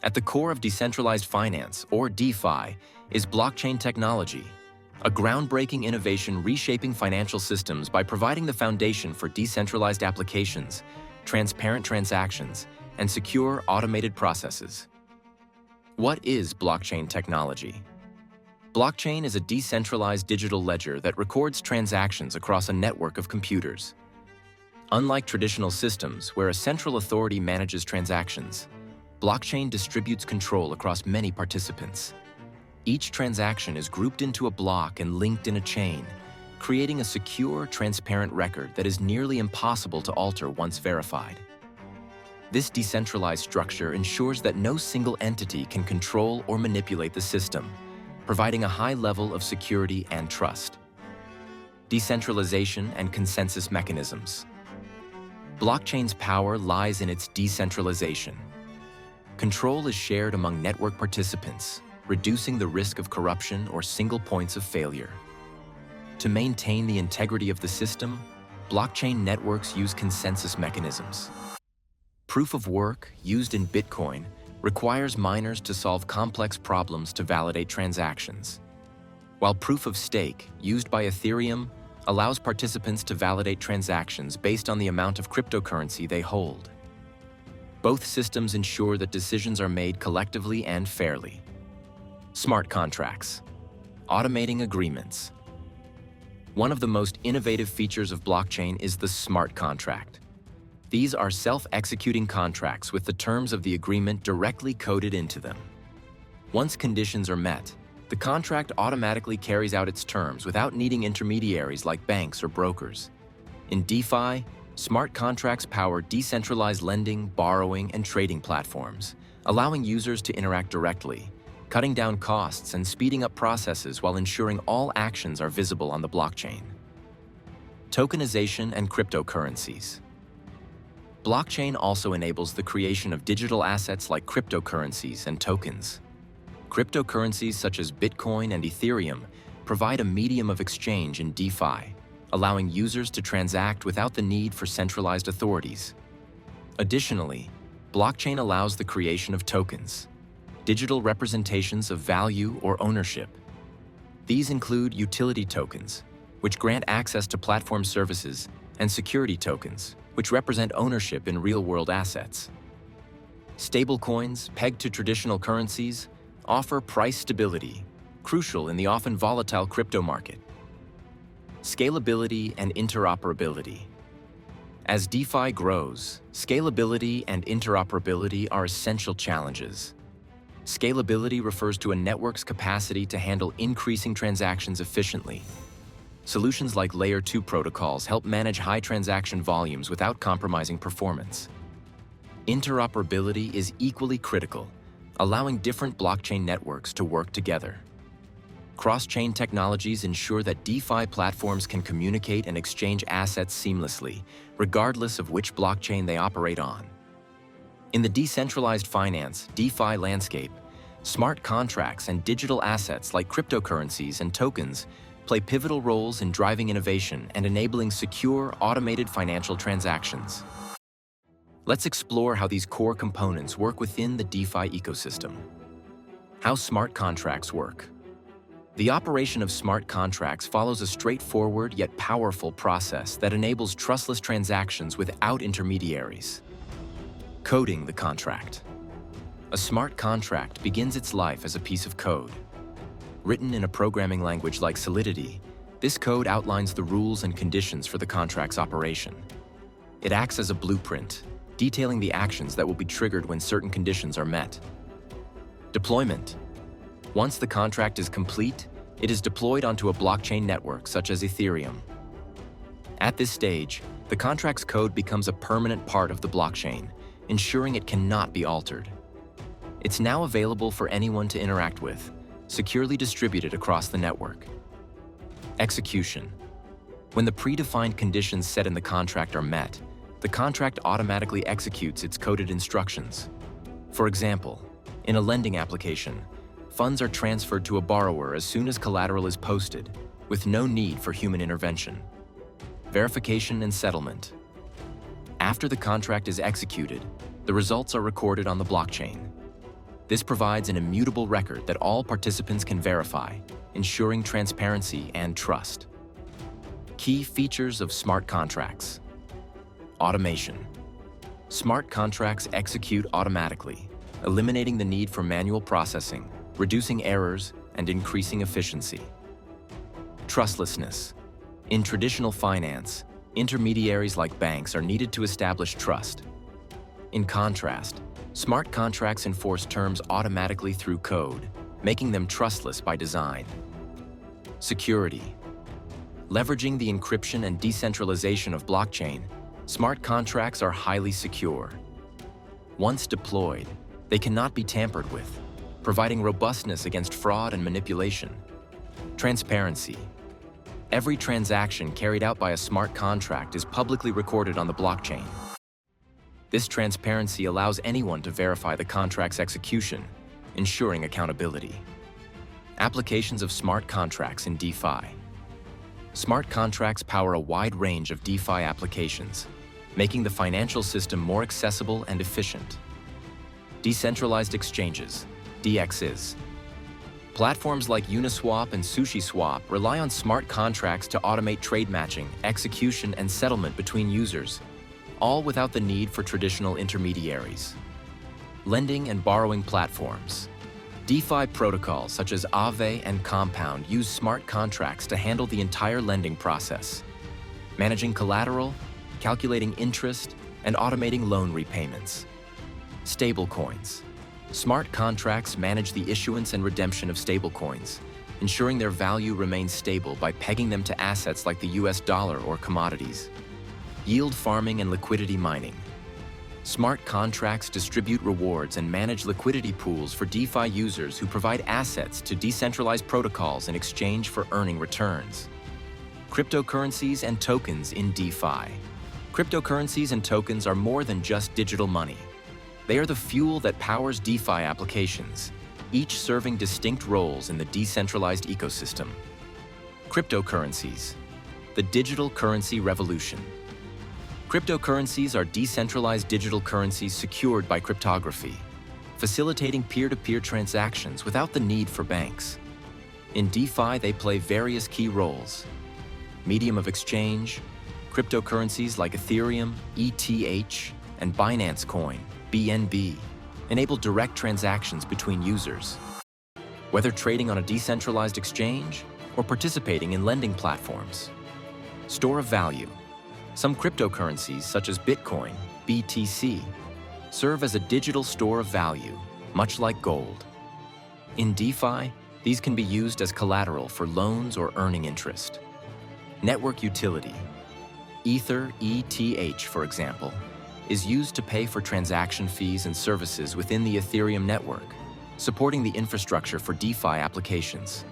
At the core of decentralized finance, or DeFi, is blockchain technology, a groundbreaking innovation reshaping financial systems by providing the foundation for decentralized applications, transparent transactions, and secure automated processes. What is blockchain technology? Blockchain is a decentralized digital ledger that records transactions across a network of computers. Unlike traditional systems where a central authority manages transactions, blockchain distributes control across many participants. Each transaction is grouped into a block and linked in a chain, creating a secure, transparent record that is nearly impossible to alter once verified. This decentralized structure ensures that no single entity can control or manipulate the system, providing a high level of security and trust. Decentralization and consensus mechanisms. Blockchain's power lies in its decentralization. Control is shared among network participants, reducing the risk of corruption or single points of failure. To maintain the integrity of the system, blockchain networks use consensus mechanisms. Proof of work, used in Bitcoin, requires miners to solve complex problems to validate transactions, while proof of stake, used by Ethereum, allows participants to validate transactions based on the amount of cryptocurrency they hold. Both systems ensure that decisions are made collectively and fairly. Smart contracts. Automating agreements. One of the most innovative features of blockchain is the smart contract. These are self-executing contracts with the terms of the agreement directly coded into them. Once conditions are met, the contract automatically carries out its terms without needing intermediaries like banks or brokers. In DeFi, smart contracts power decentralized lending, borrowing, and trading platforms, allowing users to interact directly, cutting down costs and speeding up processes while ensuring all actions are visible on the blockchain. Tokenization and cryptocurrencies. Blockchain also enables the creation of digital assets like cryptocurrencies and tokens. Cryptocurrencies such as Bitcoin and Ethereum provide a medium of exchange in DeFi, allowing users to transact without the need for centralized authorities. Additionally, blockchain allows the creation of tokens, digital representations of value or ownership. These include utility tokens, which grant access to platform services, and security tokens, which represent ownership in real-world assets. Stablecoins, pegged to traditional currencies, offer price stability, crucial in the often volatile crypto market. Scalability and interoperability. As DeFi grows, scalability and interoperability are essential challenges. Scalability refers to a network's capacity to handle increasing transactions efficiently. Solutions like Layer 2 protocols help manage high transaction volumes without compromising performance. Interoperability is equally critical, allowing different blockchain networks to work together. Cross-chain technologies ensure that DeFi platforms can communicate and exchange assets seamlessly, regardless of which blockchain they operate on. In the decentralized finance (DeFi) landscape, smart contracts and digital assets like cryptocurrencies and tokens play pivotal roles in driving innovation and enabling secure, automated financial transactions. Let's explore how these core components work within the DeFi ecosystem. How smart contracts work. The operation of smart contracts follows a straightforward yet powerful process that enables trustless transactions without intermediaries. Coding the contract. A smart contract begins its life as a piece of code. Written in a programming language like Solidity, this code outlines the rules and conditions for the contract's operation. It acts as a blueprint, detailing the actions that will be triggered when certain conditions are met. Deployment. Once the contract is complete, it is deployed onto a blockchain network such as Ethereum. At this stage, the contract's code becomes a permanent part of the blockchain, ensuring it cannot be altered. It's now available for anyone to interact with, securely distributed across the network. Execution. When the predefined conditions set in the contract are met, the contract automatically executes its coded instructions. For example, in a lending application, funds are transferred to a borrower as soon as collateral is posted, with no need for human intervention. Verification and settlement. After the contract is executed, the results are recorded on the blockchain. This provides an immutable record that all participants can verify, ensuring transparency and trust. Key features of smart contracts. Automation. Smart contracts execute automatically, eliminating the need for manual processing, reducing errors, and increasing efficiency. Trustlessness. In traditional finance, intermediaries like banks are needed to establish trust. In contrast, smart contracts enforce terms automatically through code, making them trustless by design. Security. Leveraging the encryption and decentralization of blockchain, smart contracts are highly secure. Once deployed, they cannot be tampered with, providing robustness against fraud and manipulation. Transparency. Every transaction carried out by a smart contract is publicly recorded on the blockchain. This transparency allows anyone to verify the contract's execution, ensuring accountability. Applications of smart contracts in DeFi. Smart contracts power a wide range of DeFi applications, making the financial system more accessible and efficient. Decentralized exchanges, DEXs. Platforms like Uniswap and SushiSwap rely on smart contracts to automate trade matching, execution, and settlement between users, all without the need for traditional intermediaries. Lending and borrowing platforms. DeFi protocols such as Aave and Compound use smart contracts to handle the entire lending process, managing collateral, calculating interest, and automating loan repayments. Stablecoins. Smart contracts manage the issuance and redemption of stablecoins, ensuring their value remains stable by pegging them to assets like the US dollar or commodities. Yield farming and liquidity mining. Smart contracts distribute rewards and manage liquidity pools for DeFi users who provide assets to decentralized protocols in exchange for earning returns. Cryptocurrencies and tokens in DeFi. Cryptocurrencies and tokens are more than just digital money. They are the fuel that powers DeFi applications, each serving distinct roles in the decentralized ecosystem. Cryptocurrencies, the digital currency revolution. Cryptocurrencies are decentralized digital currencies secured by cryptography, facilitating peer-to-peer transactions without the need for banks. In DeFi, they play various key roles. Medium of exchange, cryptocurrencies like Ethereum, ETH, and Binance Coin, BNB, enable direct transactions between users. Whether trading on a decentralized exchange or participating in lending platforms. Store of value. Some cryptocurrencies, such as Bitcoin, BTC, serve as a digital store of value, much like gold. In DeFi, these can be used as collateral for loans or earning interest. Network utility. Ether, ETH, for example, is used to pay for transaction fees and services within the Ethereum network, supporting the infrastructure for DeFi applications.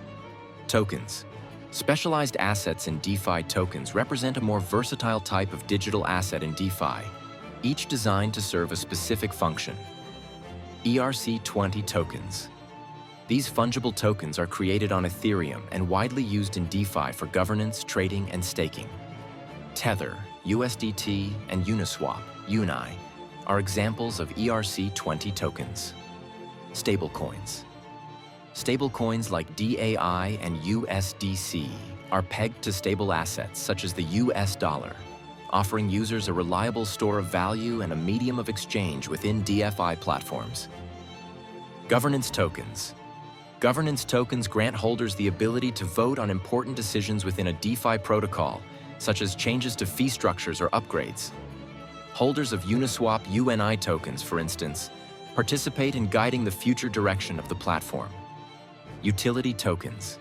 Tokens. Specialized assets in DeFi tokens represent a more versatile type of digital asset in DeFi, each designed to serve a specific function. ERC20 tokens. These fungible tokens are created on Ethereum and widely used in DeFi for governance, trading, and staking. Tether, USDT, and Uniswap, UNI, are examples of ERC20 tokens. Stablecoins. Stablecoins like DAI and USDC are pegged to stable assets such as the US dollar, offering users a reliable store of value and a medium of exchange within DeFi platforms. Governance tokens. Governance tokens grant holders the ability to vote on important decisions within a DeFi protocol, such as changes to fee structures or upgrades. Holders of Uniswap UNI tokens, for instance, participate in guiding the future direction of the platform. Utility tokens.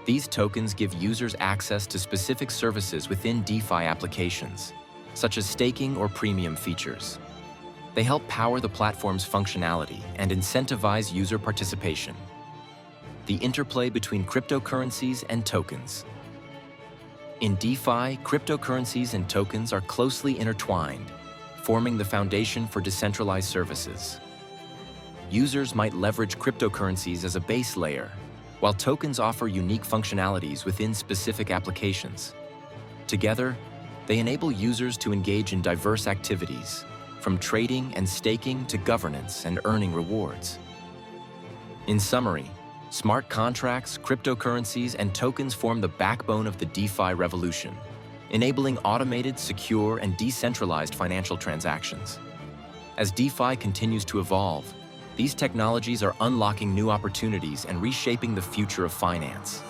These tokens give users access to specific services within DeFi applications, such as staking or premium features. They help power the platform's functionality and incentivize user participation. The interplay between cryptocurrencies and tokens. In DeFi, cryptocurrencies and tokens are closely intertwined, forming the foundation for decentralized services. Users might leverage cryptocurrencies as a base layer, while tokens offer unique functionalities within specific applications. Together, they enable users to engage in diverse activities, from trading and staking to governance and earning rewards. In summary, smart contracts, cryptocurrencies, and tokens form the backbone of the DeFi revolution, enabling automated, secure, and decentralized financial transactions. As DeFi continues to evolve, these technologies are unlocking new opportunities and reshaping the future of finance.